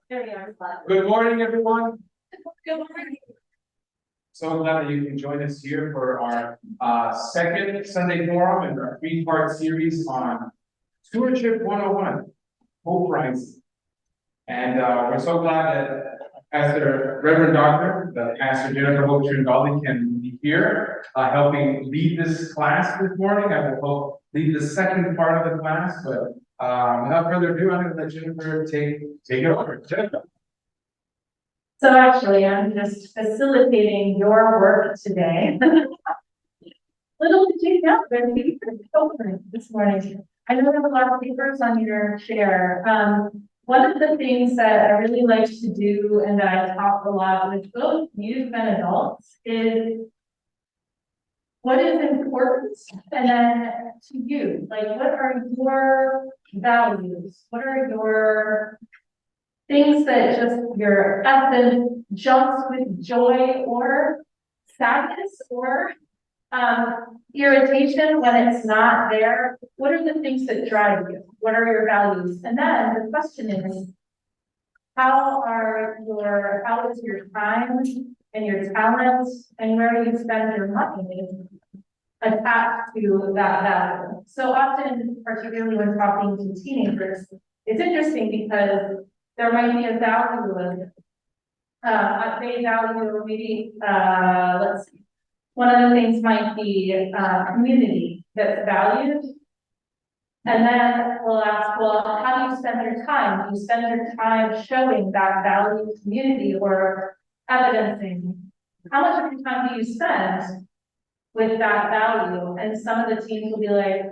There we are. Good morning, everyone. Good morning. So glad that you can join us here for our second Sunday forum and our three-part series on Stewardship 101, Hope Rising. And we're so glad that Reverend Dr. Pastor Jennifer Hope-Tringali can be here helping lead this class this morning. I will help lead the second part of the class, but without further ado, I'm going to let Jennifer take it over. Jennifer. So actually, I'm just facilitating your work today. Little did you know, but we open this morning. I know there's a lot of papers on your chair. One of the things that I really like to do and that I talk a lot with both youth and adults is what is important, and then to you, like what are your values? What are your things that just your essence jumps with joy or sadness or irritation when it's not there? What are the things that drive you? What are your values? And then the question is, how is your time and your talents and where you spend your money attached to that value? So often, particularly when talking to teenagers, it's interesting because there might be a value of they value maybe let's see. One of the things might be community that's valued. And then we'll ask, well, how do you spend your time? Do you spend your time showing that value community or evidencing? How much of your time do you spend with that value? And some of the teams will be like,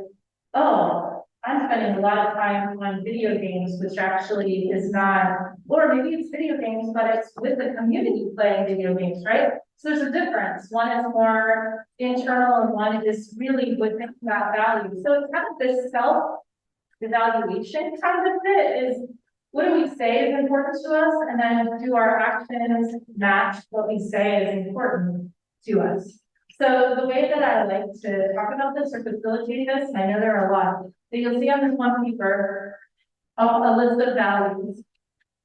oh, I'm spending a lot of time on video games, which actually is not, or maybe it's video games, but it's with the community playing video games, right? So there's a difference. One is more internal and one is really within that value. So it's kind of this self-evaluation kind of bit is, what do we say is important to us? And then do our actions match what we say is important to us? So the way that I like to talk about this or facilitate this, and I know there are a lot, so you'll see on this one paper, a list of values.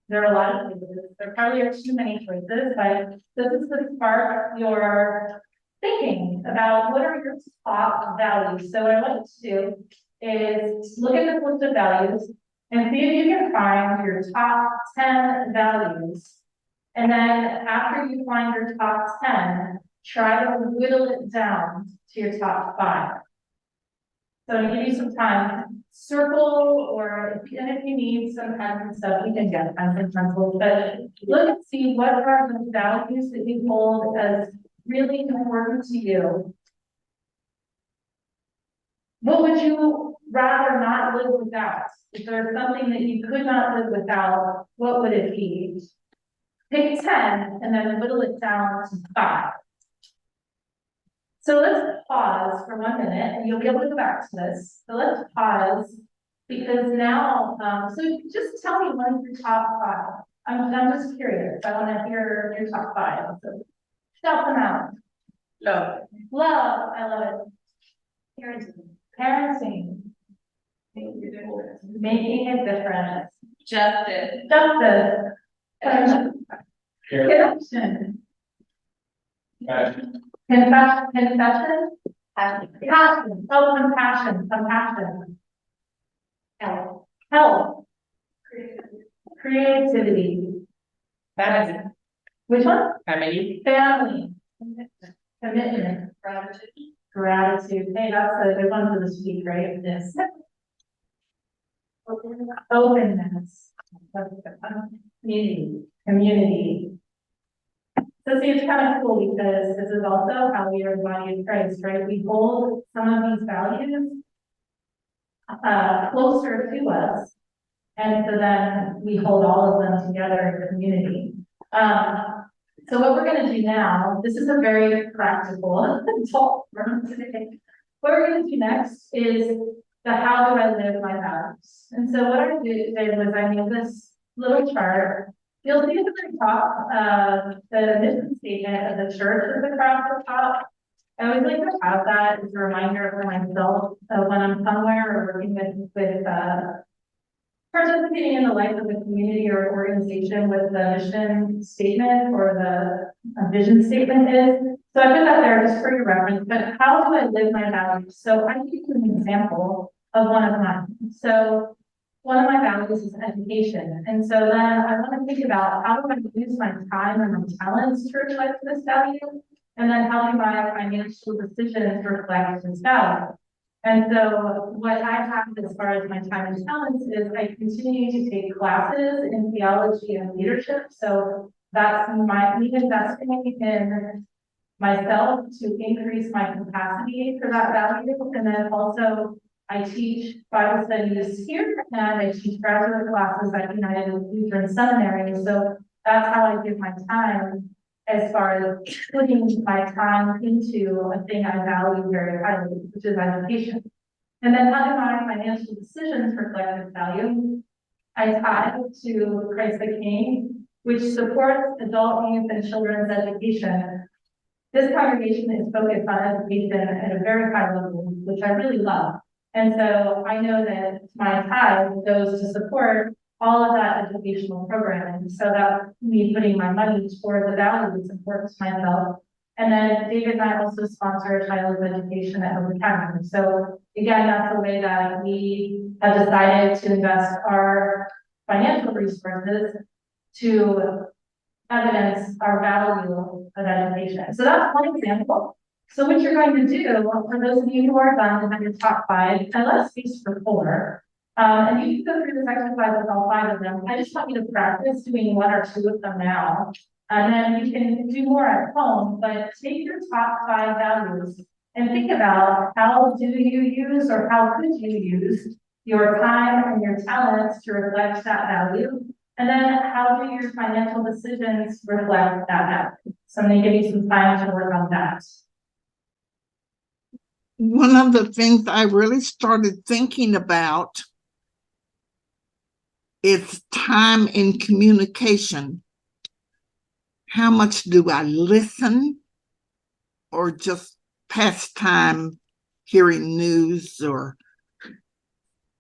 There are a lot of choices. There probably are too many choices, but this is to spark your thinking about what are your top values. So what I want you to do is look at this list of values and see if you can find your top 10 values. And then after you find your top 10, try to whittle it down to your top 5. So I'm gonna give you some time, circle, or if you need some pens and stuff, you can get pens and pencils, but look and see what are the values that you hold as really important to you. What would you rather not live without? If there's something that you could not live without, what would it be? Pick 10 and then whittle it down to 5. So let's pause for 1 minute, and you'll be able to go back to this. So let's pause, because now, so just tell me one of your top 5. I'm just curious. I want to hear your top 5. So shout them out. Love. Love. I love it. Parenting. Making a difference. Justice. Connection. Confession. Passion. Oh, compassion. Health. Creativity. Family. Which one? Family. Commitment. Gratitude. Hey, that's a good one for this week, right? Yes. Openness. Community. So see, it's kind of cool because this is also how we are the body of Christ, right? We hold some of these values closer to us, and so then we hold all of them together in the community. So what we're going to do now, this is a very practical talk from today. What we're going to do next is the how do I live my values. And so what I did was I made this little chart. You'll see at the very top, the mission statement of the church is across the top. I always like to have that as a reminder for myself when I'm somewhere or working with participating in the life of a community or organization with the mission statement or the vision statement is. So I put that there just for your reference, but how do I live my values? So I give you an example of one of mine. So one of my values is education. And so then I want to think about how do I use my time and my talents to reflect this value? And then how do my financial decisions reflect this value? And so what I have as far as my time and talents is I continue to take classes in theology and leadership. So that's me investing in myself to increase my capacity for that value. And then also I teach Bible studies here and I teach graduate classes at United Lutheran Seminary. So that's how I give my time as far as putting my time into a thing I value very highly, which is education. And then how do my financial decisions reflect this value? I tithe to Christ the King, which supports adult, youth, and children's education. This congregation is focused on education at a very high level, which I really love. And so I know that my tithe goes to support all of that educational programming. So that's me putting my money toward the value that supports myself. And then David and I also sponsor a child's education at Hope Academy. So again, that's the way that we have decided to invest our financial resources to evidence our value of education. So that's one example. So what you're going to do, for those of you who are done and have your top 5, I left space for 4. And you can go through this exercise with all 5 of them. I just want you to practice doing 1 or 2 of them now. And then you can do more at home, but take your top 5 values and think about how do you use or how could you use your time and your talents to reflect that value. And then how do your financial decisions reflect that value? So I'm going to give you some time to work on that. One of the things I really started thinking about is time in communication. How much do I listen or just pass time hearing news or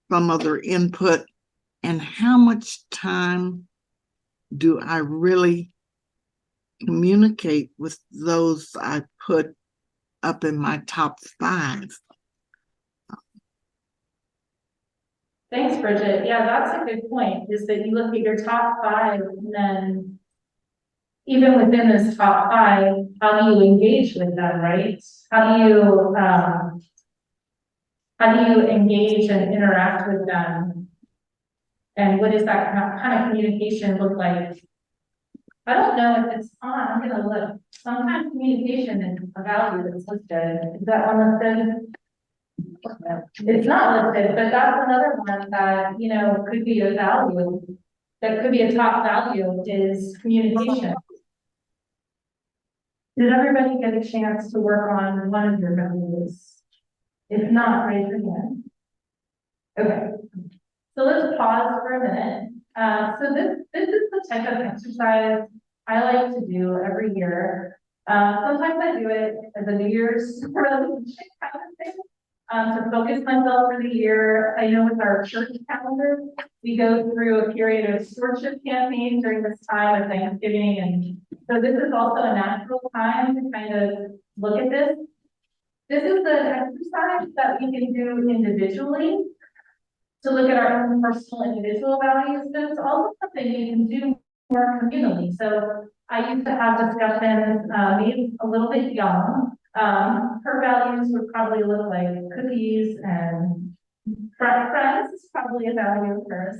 some other input? And how much time do I really communicate with those I put up in my top 5? Thanks, Bridget. Yeah, that's a good point, is that you look at your top 5 and then even within this top 5, how do you engage with them, right? How do you engage and interact with them? And what does that kind of communication look like? I don't know if it's on, I'm gonna look. Sometimes communication is a value that's listed. Is that one listed? It's not listed, but that's another one that, you know, could be a value. That could be a top value is communication. Did everybody get a chance to work on one of your values? If not, raise your hand. Okay. So let's pause for a minute. So this is the type of exercise I like to do every year. Sometimes I do it as a New Year's resolution kind of thing. To focus myself for the year. I know with our church calendar, we go through a period of stewardship campaign during this time of Thanksgiving. And so this is also a natural time to kind of look at this. This is an exercise that we can do individually to look at our own personal individual values, but it's also something you can do more communally. So I used to have discussions, maybe a little bit young. Her values would probably look like cookies and friends is probably a value of hers.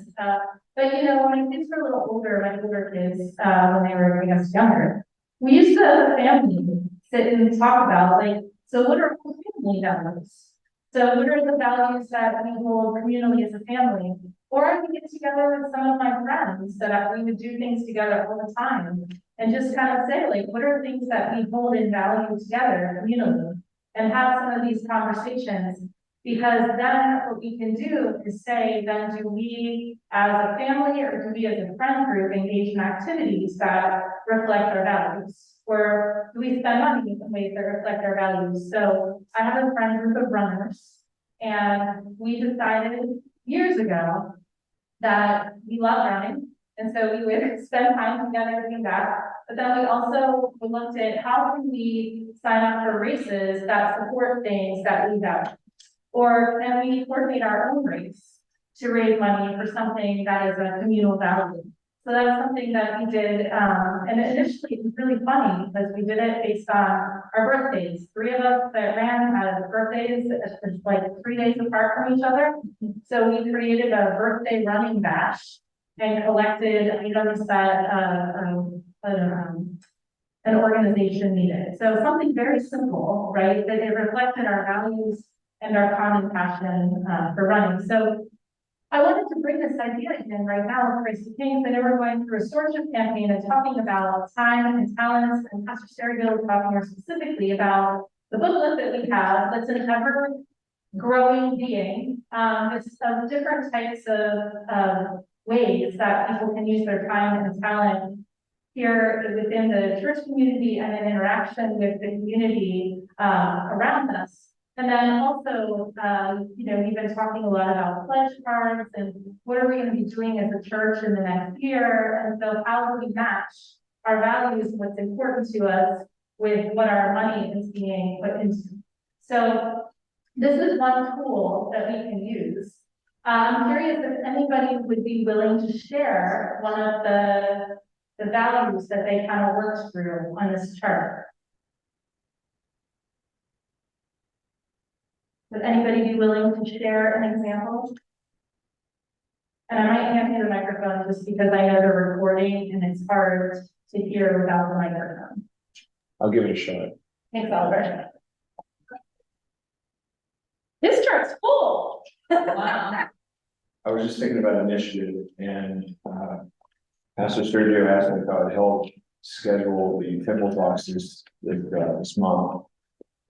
But you know, when my kids were a little older, my older kids, when they were, I guess, younger, we used to as a family sit and talk about like, so what are family values? So what are the values that we hold communally as a family? Or I would get together with some of my friends that we would do things together all the time and just kind of say, like, what are things that we hold in value together communally and have some of these conversations. Because then what we can do is say, then do we as a family or do we as a friend group engage in activities that reflect our values? Or do we spend money in ways that reflect our values? So I have a friend group of runners and we decided years ago that we love running. And so we would spend time together doing that. But then we also looked at how can we sign up for races that support things that we value? Or can we coordinate our own race to raise money for something that is a communal value? So that's something that we did, and initially it was really funny because we did it based on our birthdays. 3 of us that ran had birthdays like 3 days apart from each other. So we created a birthday running bash and collected items that an organization needed. So something very simple, right? That it reflected our values and our common passion for running. So I wanted to bring this idea in right now with Tracy King. I know we're going through a stewardship campaign and talking about time and talents, and Pastor Sterryville was talking more specifically about the booklet that we have that's an ever-growing being. It's of different types of ways that people can use their time and talent here within the church community and in interaction with the community around us. And then also, we've been talking a lot about pledge cards and what are we going to be doing as a church in the next year? And so how do we match our values and what's important to us with what our money is being put into? So this is one tool that we can use. I'm curious if anybody would be willing to share one of the values that they kind of worked through on this chart. Would anybody be willing to share an example? And I might hand you the microphone just because I know they're recording and it's hard to hear without the microphone. I'll give it a shot. Thanks, Oliver. This chart's full. Wow. I was just thinking about initiative, and Pastor Sergio asked me if I would help schedule the temple talks this month.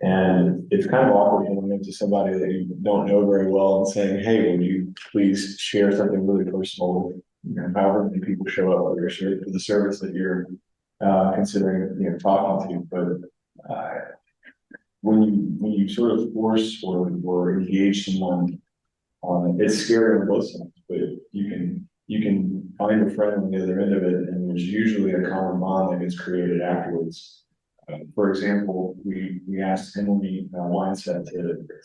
And it's kind of awkward going into somebody that you don't know very well and saying, "Hey, would you please share something really personal?" However many people show up for the service that you're considering, talking to. But when you sort of force or engage someone on it, it's scary on both sides. But you can find a friend on the other end of it, and there's usually a common bond that gets created afterwards. For example, we asked Emily Weinstead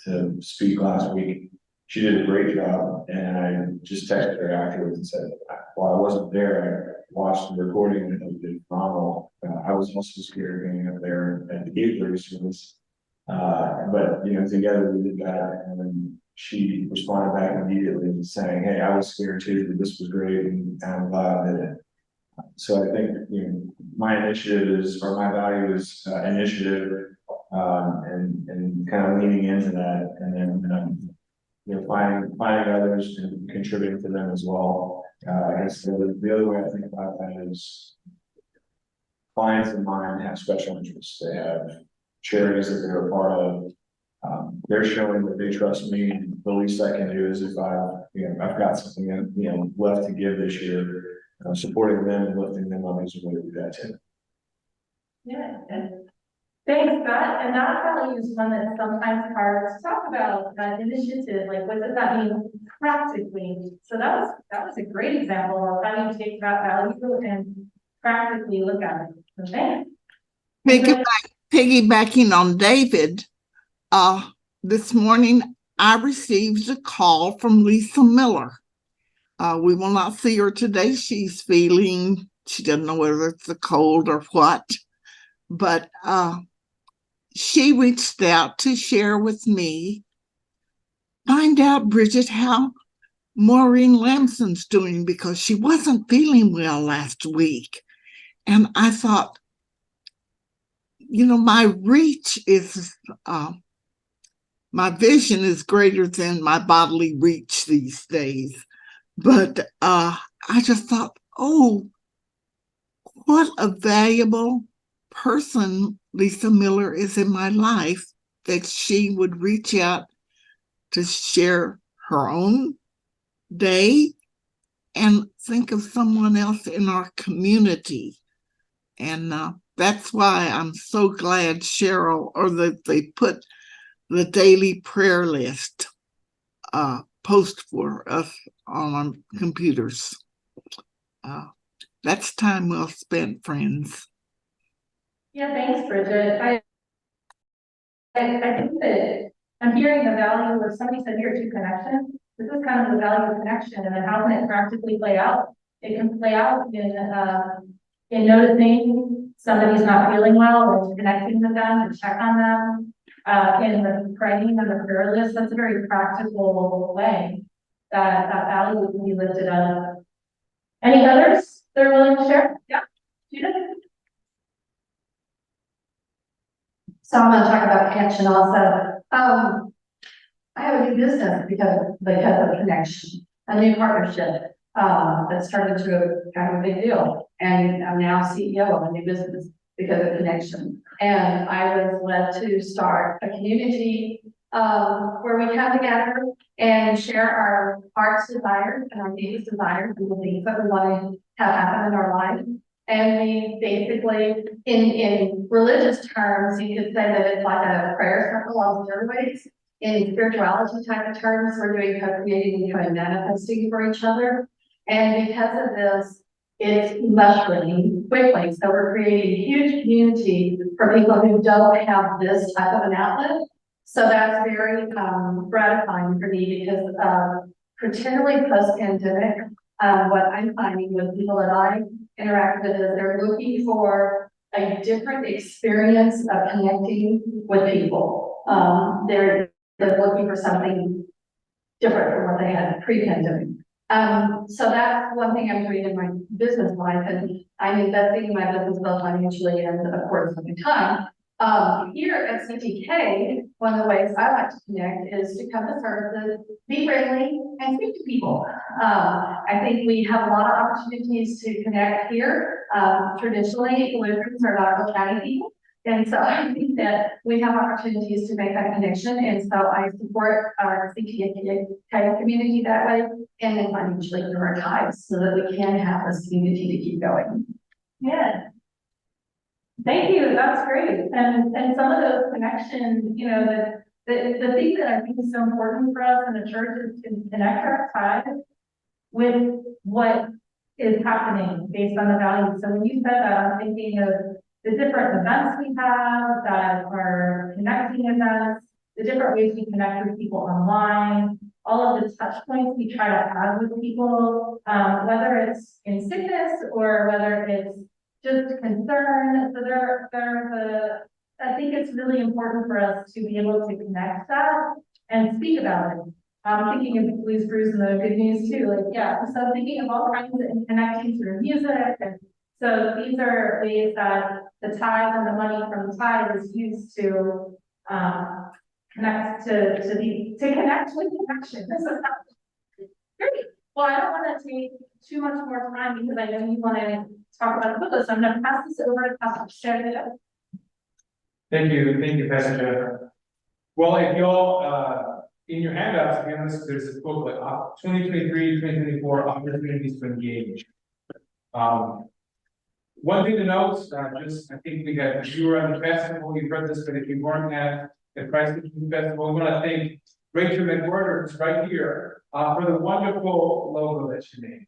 to speak last week. She did a great job, and I just texted her afterwards and said, while I wasn't there, I watched the recording and it was phenomenal. I was also scared being up there at the 8:30 service. But together we did that, and then she responded back immediately saying, "Hey, I was scared too, but this was great, and I'm glad I did it." So I think my initiative is, or my value is initiative, and kind of leaning into that, and then finding others and contributing to them as well. I guess the other way I think about that is clients of mine have special interests. They have charities that they're a part of. They're showing that they trust me. And the least I can do is if I've got something left to give this year. Supporting them and lifting them up is a way to do that too. Yeah. Thanks, Scott. And that value is one that's sometimes hard to talk about. That initiative, like what does that mean practically? So that was a great example of how you take that value and practically look at it. So thanks. Piggybacking on David, this morning I received a call from Lisa Miller. We will not see her today. She doesn't know whether it's a cold or what, but she reached out to share with me, find out, Bridget, how Maureen Lamson's doing, because she wasn't feeling well last week. And I thought, my reach is, my vision is greater than my bodily reach these days. But I just thought, oh, what a valuable person Lisa Miller is in my life, that she would reach out to share her own day and think of someone else in our community. And that's why I'm so glad Cheryl, or that they put the daily prayer list post for us on our computers. That's time well spent, friends. Yeah, thanks, Bridget. I think that I'm hearing the value of, somebody said here, to connection. This is kind of the value of connection, and then how can it practically play out? It can play out in noticing somebody's not feeling well and connecting with them to check on them. In the praying on the prayer list, that's a very practical way that value can be lifted up. Any others that are willing to share? Yeah, Judith? So I'm going to talk about connection also. I have a new business because of connection, a new partnership that started to kind of a big deal. And I'm now CEO of a new business because of connection. And I was led to start a community where we come together and share our heart's desires and our deepest desires and the things that we want to have happen in our life. And we basically, in religious terms, you could say that it's like a prayer circle on steroids. In spirituality type of terms, we're doing co-creating and co-manifesting for each other. And because of this, it's mushrooming quickly. So we're creating a huge community for people who don't have this type of an outlet. So that's very gratifying for me because particularly post-pandemic, what I'm finding with people that I interact with is they're looking for a different experience of connecting with people. They're looking for something different from what they had pre-pandemic. So that's one thing I'm doing in my business life, and I'm investing in my business both financially and of course with my time. Here at CTK, one of the ways I like to connect is to come to services, be friendly, and speak to people. I think we have a lot of opportunities to connect here. Traditionally, Lutherans are not real chatty people. And so I think that we have opportunities to make that connection. And so I support our CTK community that way, and then financially through our tithes so that we can have this community to keep going. Yeah. Thank you. That's great. And some of those connections, you know, the thing that I think is so important for us in the church is to connect our tithes with what is happening based on the values. So when you said that, I'm thinking of the different events we have that are connecting events, the different ways we connect with people online, all of the touch points we try to have with people, whether it's in sickness or whether it's just concern. So I think it's really important for us to be able to connect that and speak about it. I'm thinking of Blues Brews and the good news too. Like, yeah, so I'm thinking of all kinds of connecting through music. And so these are ways that the tithe and the money from the tithe is used to connect to connect with connection. This is great. Well, I don't want to take too much more time because I know you want to talk about the book list. So I'm going to pass this over to Pastor Jennifer. Thank you, Pastor Jennifer. Well, if y'all, in your handouts, to be honest, there's this booklet, 2023-2024 Opportunities to Engage. One thing to note, I think if you were at the festival, you've read this, but if you weren't at the Christ Festival, we want to thank Rachel McWhorter, who's right here, for the wonderful logo that she made.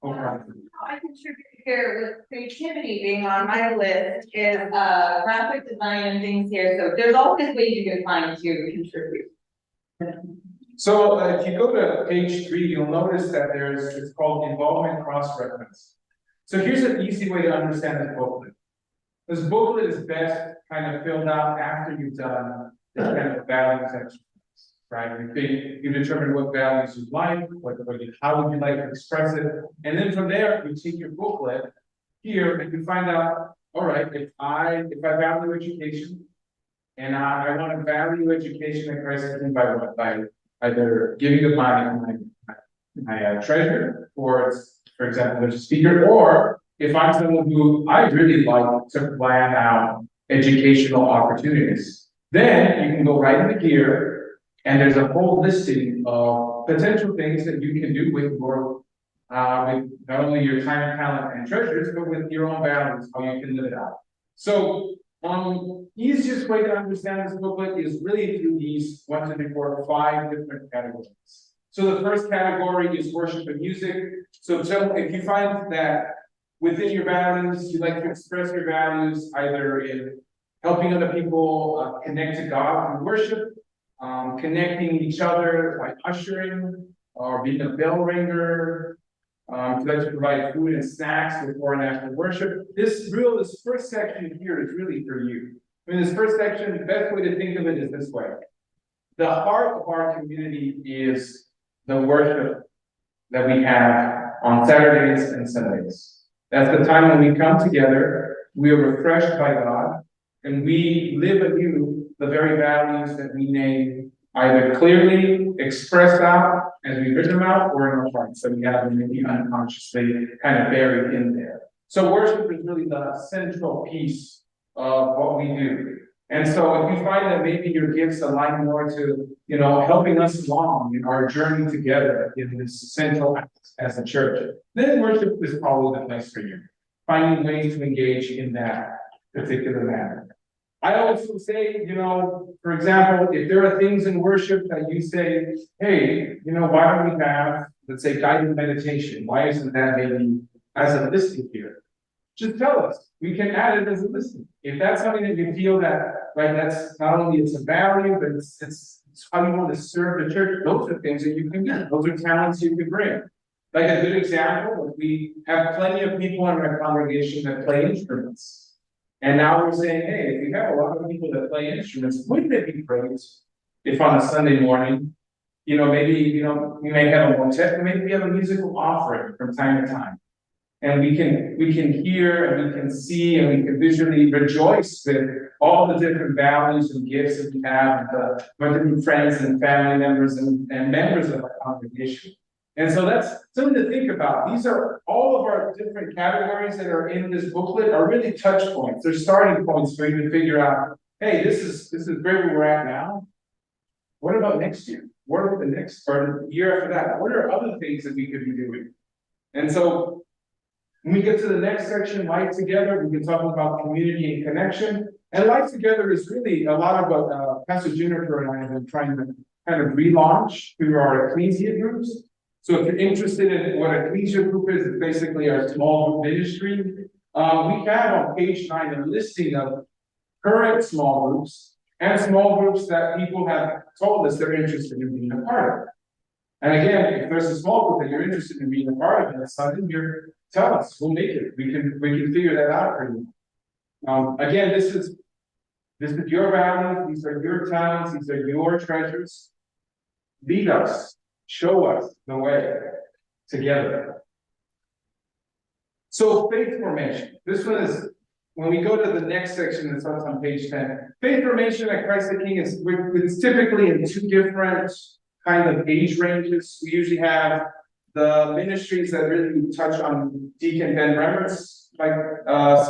I contribute here with creativity being on my list is graphic design and things here. So there's always ways you can find to contribute. So if you go to page 3, you'll notice that it's called involvement cross-reference. So here's an easy way to understand this booklet. This booklet is best kind of filled out after you've done this kind of values exercise, right? You determine what values you like, how would you like to express it, and then from there you take your booklet here and you find out, all right, if I value education, and I want to value education at Christ by what? By either giving of my treasure, or for example, there's a speaker, or if I'm someone who I really like to plan out educational opportunities, then you can go right into here, and there's a whole listing of potential things that you can do with your, with not only your time, talent, and treasures, but with your own values, how you can live it out. So, easiest way to understand this booklet is really through these 5 different categories. So the first category is worship and music. So if you find that within your values, you like to express your values either in helping other people connect to God through worship, connecting each other by ushering, or being a bell ringer, if you like to provide food and snacks before and after worship. This first section here is really for you. I mean, this first section, the best way to think of it is this way. The heart of our community is the worship that we have on Saturdays and Sundays. That's the time when we come together, we are refreshed by God, and we live anew the very values that we name, either clearly expressed out as we written them out, or in our hearts, so we have them maybe unconsciously kind of buried in there. So worship is really the central piece of what we do. And so if you find that maybe your gifts align more to, helping us along in our journey together in this central act as a church, then worship is probably the place for you. Finding ways to engage in that particular manner. I also say, for example, if there are things in worship that you say, hey, why don't we have, let's say, guided meditation? Why isn't that maybe as a listing here? Just tell us. We can add it as a listing. If that's something that you feel that, right, that's not only it's a value, but it's how you want to serve the church, those are things that you can do. Those are talents you can bring. Like a good example, we have plenty of people in our congregation that play instruments. And now we're saying, hey, if we have a lot of people that play instruments, wouldn't it be great if on a Sunday morning, maybe, we may have a motet, maybe we have a musical offering from time to time. And we can hear and we can see and we can visually rejoice with all the different values and gifts that we have with different friends and family members and members of our congregation. And so that's something to think about. These are all of our different categories that are in this booklet are really touch points. They're starting points for you to figure out, hey, this is great where we're at now. What about next year? What about the next or the year after that? What are other things that we could be doing? And so when we get to the next section, Life Together, we can talk about community and connection. And Life Together is really a lot of what Pastor Jennifer and I have been trying to kind of relaunch through our ecclesia groups. So if you're interested in what a ecclesia group is, it's basically our small group ministry. We have on page 9 a listing of current small groups and small groups that people have told us they're interested in being a part of. And again, if there's a small group that you're interested in being a part of, and it's something tell us, we'll make it. We can figure that out for you. Again, this is your values, these are your talents, these are your treasures. Lead us. Show us the way together. So faith formation. This one is, when we go to the next section that starts on page 10, faith formation at Christ the King it's typically in 2 different kind of age ranges. We usually have the ministries that really touch on Deacon Ben Remert's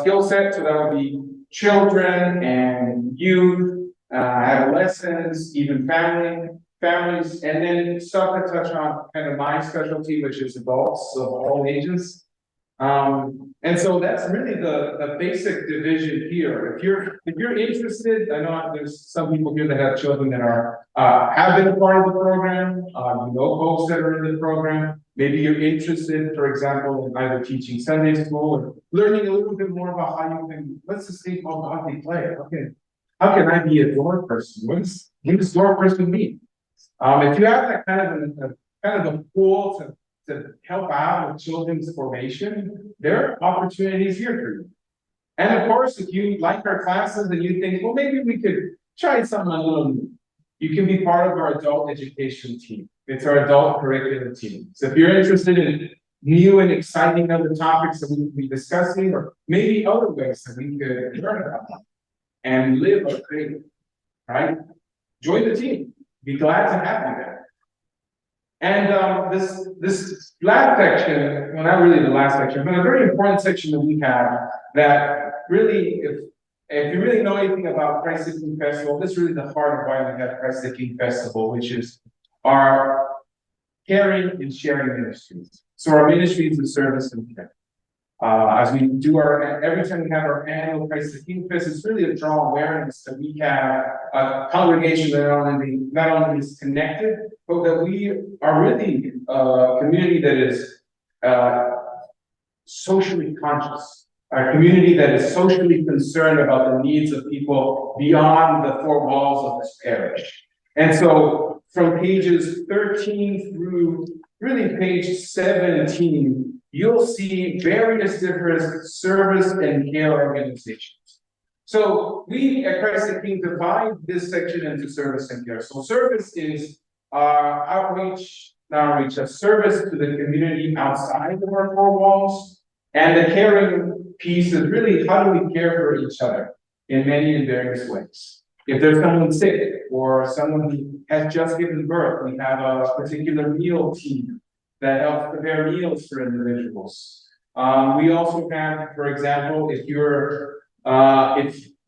skill set. So that would be children and youth, adolescents, even families, and then stuff that touch on kind of my specialty, which is adults of all ages. And so that's really the basic division here. If you're interested, I know there's some people here that have children that have been a part of the program, folks that are in the program. Maybe you're interested, for example, in either teaching Sunday school or learning a little bit more about how you can, what's this thing called godly play? How can I be a door person? What does door person mean? If you have that kind of a pull to help out with children's formation, there are opportunities here for you. And of course, if you like our classes and you think, well, maybe we could try something a little new, you can be part of our adult education team. It's our adult curriculum team. So if you're interested in new and exciting other topics that we can be discussing, or maybe other ways that we could learn about them and live a faith, right? Join the team. Be glad to have you there. And this last section, well, not really the last section, but a very important section that we have that really, if you really know anything about Christ the King Festival, this is really the heart of why we have Christ the King Festival, which is our caring and sharing ministries. So our ministries of service and care. As we do every time we have our annual Christ the King Fest, it's really a draw awareness that we have a congregation that not only is connected, but that we are really a community that is socially conscious, a community that is socially concerned about the needs of people beyond the four walls of this parish. And so from pages 13 through really page 17, you'll see various different service and care organizations. So we at Christ the King divide this section into service and care. So service is outreach, a service to the community outside of our four walls. And the caring piece is really how do we care for each other in many and various ways. If there's someone sick or someone who has just given birth, we have a particular meal team that helps prepare meals for individuals. We also have, for example, if you're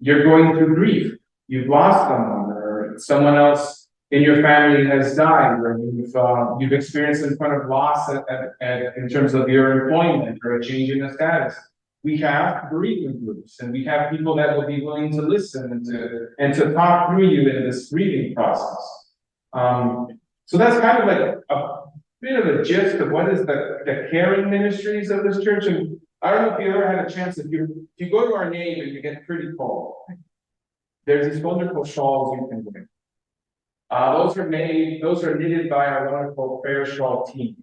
going through grief, you've lost someone, or someone else in your family has died, or you've experienced some kind of loss in terms of your employment or a change in the status. We have bereavement groups, and we have people that will be willing to listen and to talk through you in this grieving process. So that's kind of like a bit of a gist of what is the caring ministries of this church. And I don't know if you ever had a chance, if you go to our name and you get pretty cold, there's these wonderful shawls you can wear. Those are knitted by our wonderful prayer shawl team.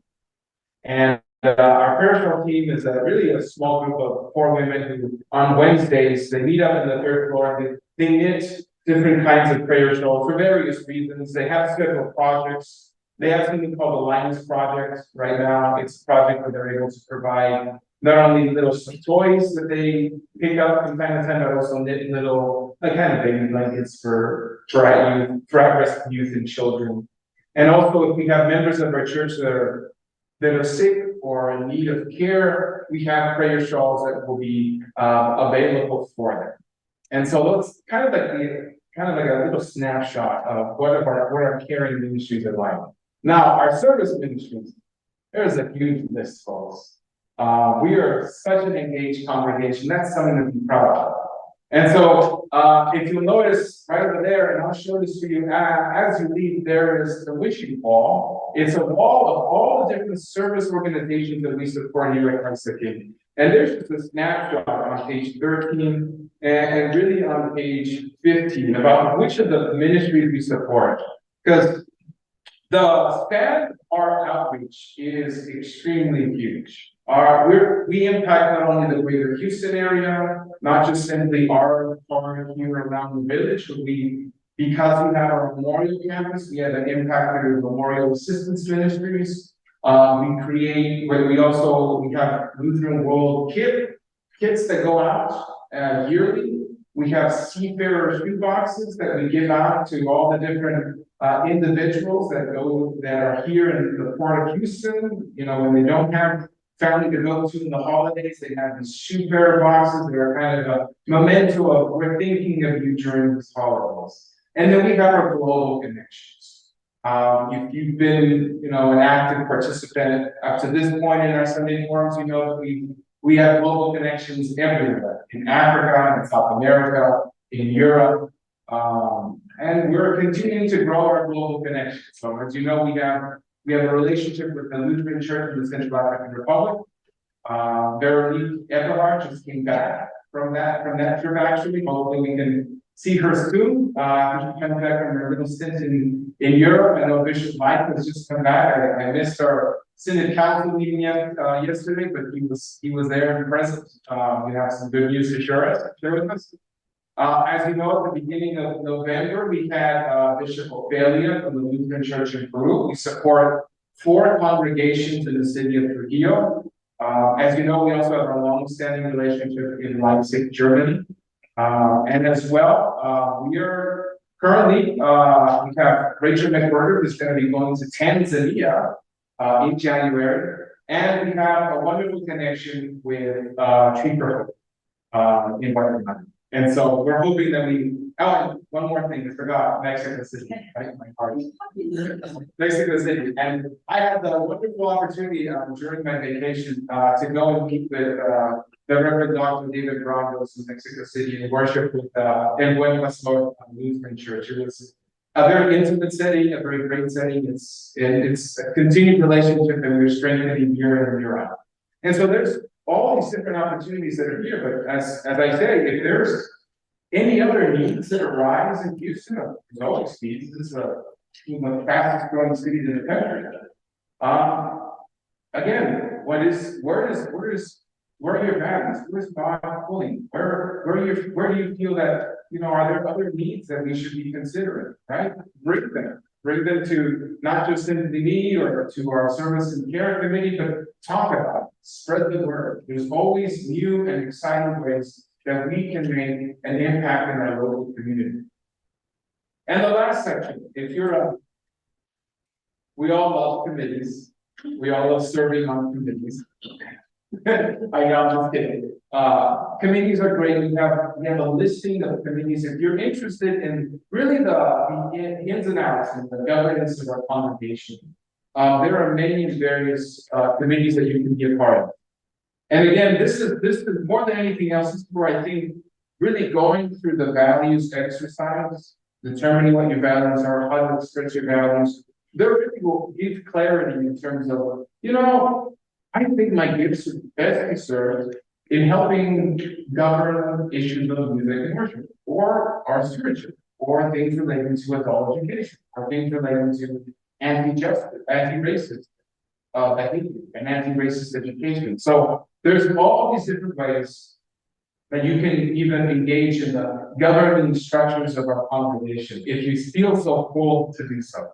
And our prayer shawl team is really a small group of 4 women who on Wednesdays, they meet up in the 3rd floor, they knit different kinds of prayer shawls for various reasons. They have scheduled projects. They have something called the Lions Project right now. It's a project where they're able to provide not only little toys that they pick up from time to time, but also knit little, kind of baby blankets for at-risk youth and children. And also, if we have members of our church that are sick or in need of care, we have prayer shawls that will be available for them. And so that's kind of like a little snapshot of what our caring ministries are like. Now, our service ministries, there's a huge list, folks. We are such an engaged congregation. That's something to be proud of. And so, if you'll notice right over there, and I'll show this to you as you leave, there is the wishing wall. It's a wall of all the different service organizations that we support here at Christ the King. And there's just a snapshot on page 13 and really on page 15 about which of the ministries we support. Because the span of our outreach is extremely huge. We impact not only the greater Houston area, not just simply our part here around the village, but because we have our memorial campus, we have an impact through Memorial Assistance Ministries. We have Lutheran World kits that go out yearly. We have seafarer shoe boxes that we give out to all the different individuals that are here in the port of Houston. When they don't have family to go to in the holidays, they have these shoe bearer boxes that are kind of a memento of we're thinking of you during these holidays. And then we have our global connections. If you've been, an active participant up to this point in our Sunday forums, we have global connections everywhere, in Africa, in South America, in Europe, and we're continuing to grow our global connections. So as you know, we have a relationship with the Lutheran Church in the Central African Republic. Veronique Everhart just came back from that trip, actually. Hopefully we can see her soon. She comes back from her little stint in Europe. I know Bishop Mike has just come back. I missed our Synod Council meeting yesterday, but he was there and present. We have some good news to share with us. As you know, at the beginning of November, we had Bishop Ophelia from the Lutheran Church in Peru. We support 4 congregations in the city of Trujillo. As you know, we also have a long-standing relationship in Leipzig, Germany. And as well, we are currently, we have Rachel McWhirter, who's going to be going to Tanzania in January. And we have a wonderful connection with Tree Purple in Guatemala. And so we're hoping that and one more thing, I forgot, Mexico City, right, my heart. Mexico City, and I had the wonderful opportunity, during my vacation, to go and meet with, the Reverend Dr. David Brondos in Mexico City and worship with, in Buen Pastor Lutheran Church. It was a very intimate setting, a very great setting. It's a continued relationship, and we're strengthening year in and year out. And so there's all these different opportunities that are here, but as I say, if there's any other needs that arise in Houston, there's always needs. This is one of the fastest growing cities in the country. Again, where are your values? Where's God pulling? Where do you feel that, are there other needs that we should be considering, right? Bring them to not just into me or to our service and care committee, but talk about it, spread the word. There's always new and exciting ways that we can make an impact in our local community. And the last section, we all love committees. We all love serving on committees. I know, I'm just kidding. Committees are great. We have a listing of committees. If you're interested in really the ins and outs and the governance of our congregation, there are many various committees that you can be a part of. And again, this is more than anything else, this is where I think really going through the values exercise, determining what your values are, how to express your values, there really will give clarity in terms of, I think my gifts would best be served in helping govern issues of music and worship, or our stewardship, or things relating to adult education, or things relating to anti-justice, anti-racist behavior, and anti-racist education. So there's all these different ways that you can even engage in the governing structures of our congregation, if you feel so called to do so.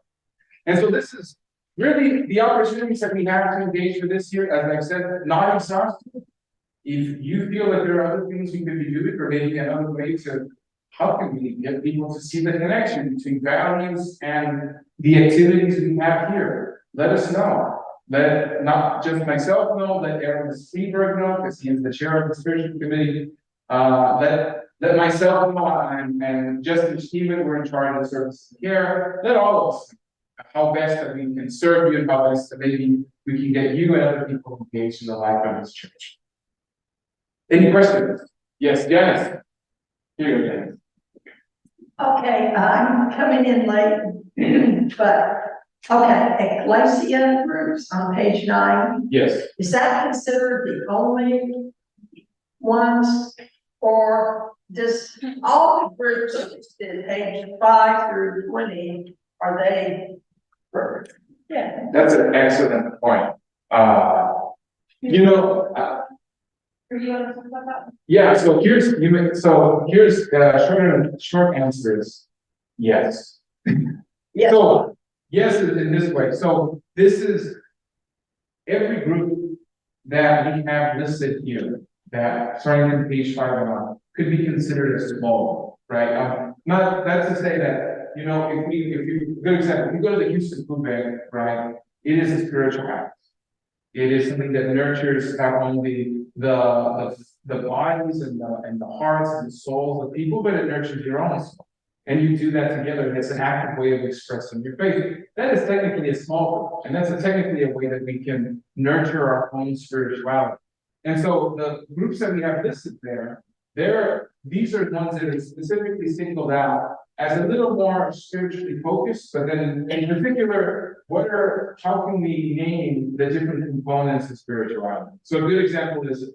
And so this is really the opportunities that we have to engage for this year. As I've said, not exhaustive. If you feel that there are other things we could be doing, or maybe another way to, how can we get people to see the connection between values and the activities we have here? Let us know. Let not just myself know, let Aaron Seaberg know, because he is the chair of the Stewardship Committee. Let myself know, and Justin Stephen, we're in charge of service and care. Let all of us know how best that we can serve you, and how best that maybe we can get you and other people engaged in the life of this church. Any questions? Yes, Janice. Here you go, Janice. Okay, I'm coming in late, but, okay, ecclesia groups on page 9. Yes. Is that considered the only ones, or does all the groups listed page 5 through 20, are they? Yeah. That's an excellent point. Are you want to talk about that? Yeah, so here's short answer is yes. Yes. So yes, in this way. So this is every group that we have listed here, that starting on page 5 and on, could be considered a small, right? Not that's to say that, good example, if you go to the Houston Food Bank, right? It is a spiritual house. It is something that nurtures not only the bodies and the hearts and the souls of people, but it nurtures your own soul. And you do that together, and it's an active way of expressing your faith. That is technically a small group, and that's technically a way that we can nurture our own spirituality. And so the groups that we have listed these are ones that are specifically singled out as a little more spiritually focused, but then in particular, how can we name the different components of spirituality? So a good example is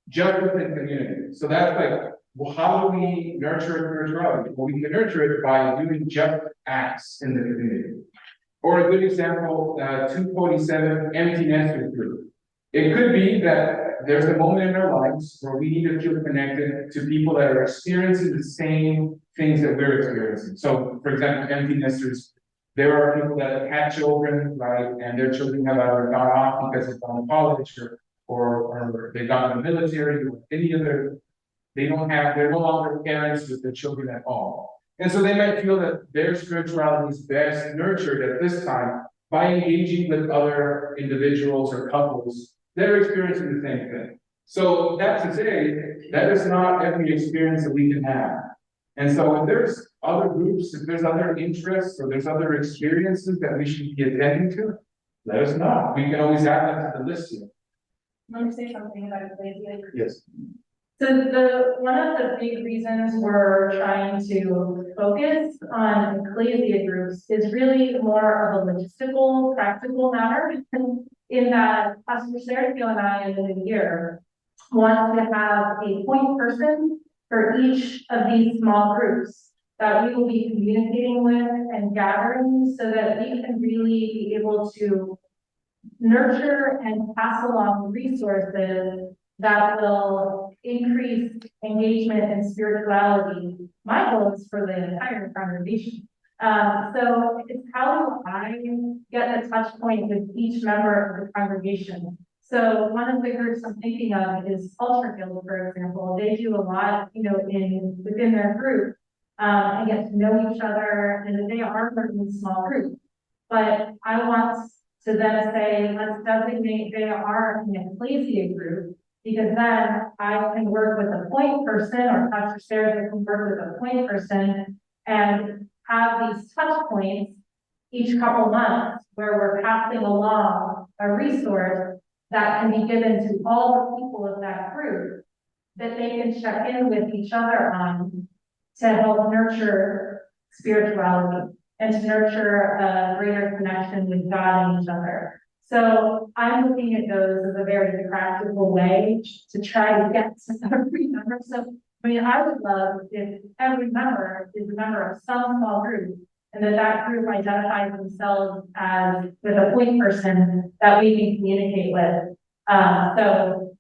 justice and community. So that's like, well, how do we nurture spirituality? Well, we can nurture it by doing just acts in the community. Or a good example, 247, empty nester group. It could be that there's a moment in our lives where we need to feel connected to people that are experiencing the same things that we're experiencing. So, for example, empty nesters, there are people that have had children, right, and their children have either gone off because they've gone to college or they've gone to the military or any other. They're no longer parents with their children at all. And so they might feel that their spirituality is best nurtured at this time by engaging with other individuals or couples that are experiencing the same thing. So that to say, that is not every experience that we can have. And so if there's other groups, if there's other interests, or there's other experiences that we should be attending to, let us know. We can always add them to the list here. Let me say something about ecclesia. Yes. So one of the big reasons we're trying to focus on ecclesia groups is really more of a logistical, practical matter. In that Pastor Sergio and I in the new year want to have a point person for each of these small groups that we will be communicating with and gathering so that we can really be able to nurture and pass along resources that will increase engagement and spirituality. My goal is for the entire congregation. So it's how do I get the touch point with each member of the congregation? So one of the groups I'm thinking of is Culture Guild, for example. They do a lot, within their group, and get to know each other, and they are working in small groups. But I want to then say, let's designate they are an ecclesia group, because then I can work with a point person, or Pastor Sarah can work with a point person, and have these touch points each couple months where we're passing along a resource that can be given to all the people of that group that they can check in with each other on to help nurture spirituality and to nurture a greater connection with God and each other. So I'm looking at those as a very practical way to try to get to every member. So, I would love if every member is a member of some small group, and that group identifies themselves as with a point person that we can communicate with. So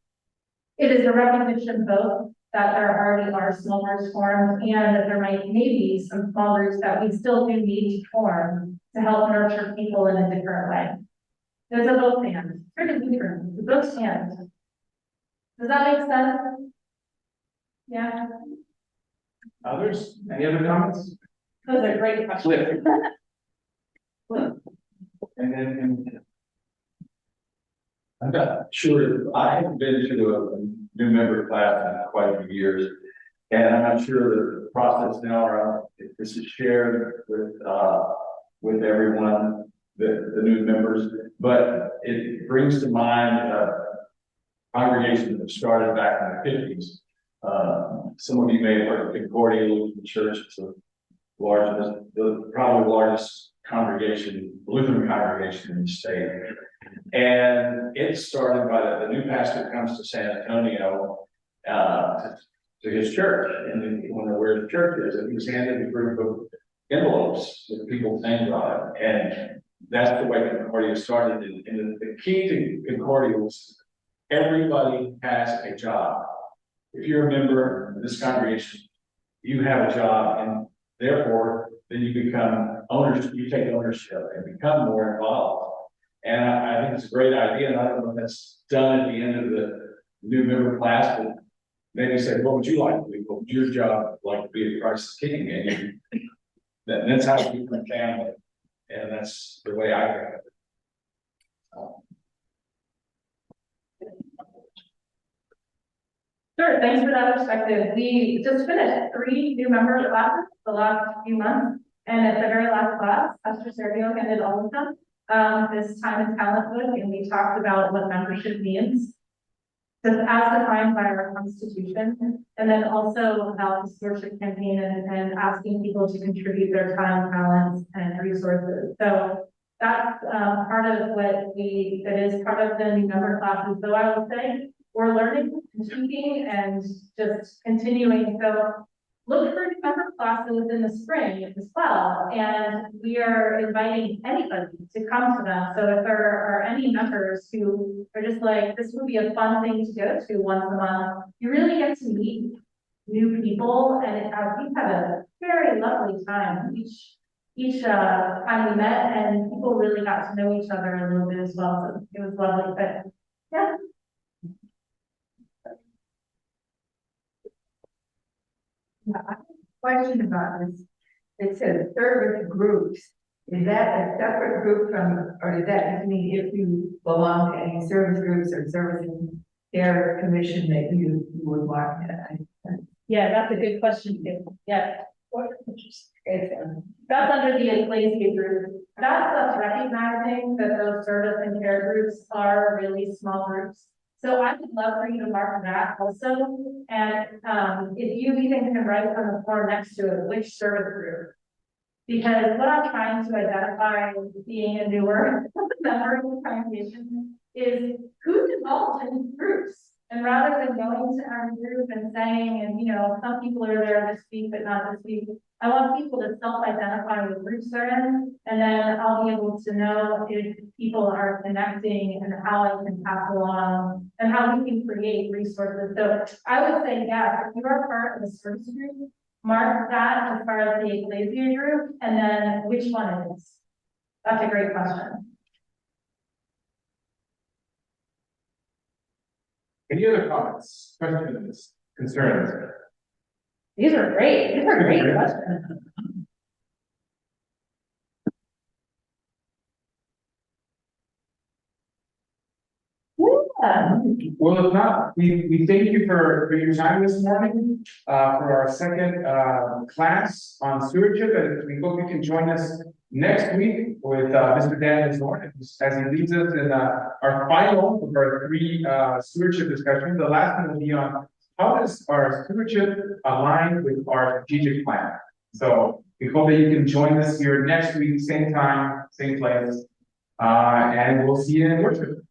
it is a recognition both that there already are small groups formed, and that there maybe some small groups that we still do need to form to help nurture people in a different way. There's a both and. Pretty different. The both and. Does that make sense? Yeah. Others? Any other comments? Those are great questions. And then, I'm not sure, I haven't been to a new member class in quite a few years. And I'm not sure the process now around, if this is shared with everyone, the new members, but it brings to mind a congregation that started back in the 50s. Some of you may have heard of Concordia Lutheran Church. It's probably the largest congregation, Lutheran congregation in the state. And it started by the new pastor comes to San Antonio to his church, and then he wondered where the church is, and he was handed a group of envelopes with people's names on it, and that's the way Concordia started. And the key to Concordia was everybody has a job. If you're a member of this congregation, you have a job, and therefore then you become owners. You take ownership and become more involved. And I think it's a great idea, and I don't know if that's done at the end of the new member class, but maybe say, what would you like to do? What would your job like to be at Christ's King? And that's how you become family. And that's the way I got it. Sure, thanks for that perspective. We just finished 3 new member classes the last few months, and at the very last class, Pastor Sergio handed all of them this time and talent book, and we talked about what membership means, as defined by our Constitution, and then also about the stewardship campaign and asking people to contribute their time, talents, and resources. So that's part of that is part of the new member classes. So I would say we're learning and tweaking and just continuing. So look for new member classes in the spring as well. And we are inviting anybody to come to them. So if there are any members who are just like, this would be a fun thing to go to once a month, you really get to meet new people. And we had a very lovely time each time we met, and people really got to know each other a little bit as well. So it was lovely, but yeah. Question about this. It says service groups. Is that a separate group from, or does that just mean if you belong to any service groups or services care commission that you would like to? Yeah, that's a good question too. Yeah. That's under the ecclesia group. That's us recognizing that those service and care groups are really small groups. So I would love for you to mark that also. And if you even can write on the form next to it, which service group. Because what I'm trying to identify, being a newer member of the congregation, is who's involved in these groups. And rather than going to every group and saying, and you know, some people are there this week, but not this week. I want people to self-identify what groups they're in, and then I'll be able to know if people are connecting and how I can pass along and how we can create resources. So I would say, yes, if you are part of a service group, mark that as far as the ecclesia group, and then which one it is. That's a great question. Any other comments, questions, concerns? These are great. These are great questions. Yeah. Well, if not, we thank you for your time this morning, for our second, class on stewardship, and we hope you can join us next week with, Mr. Dan Zorn, as he leads us in, our final of our three, stewardship discussions. The last one will be on how does our stewardship align with our strategic plan? So we hope that you can join us here next week, same time, same place, and we'll see you in worship.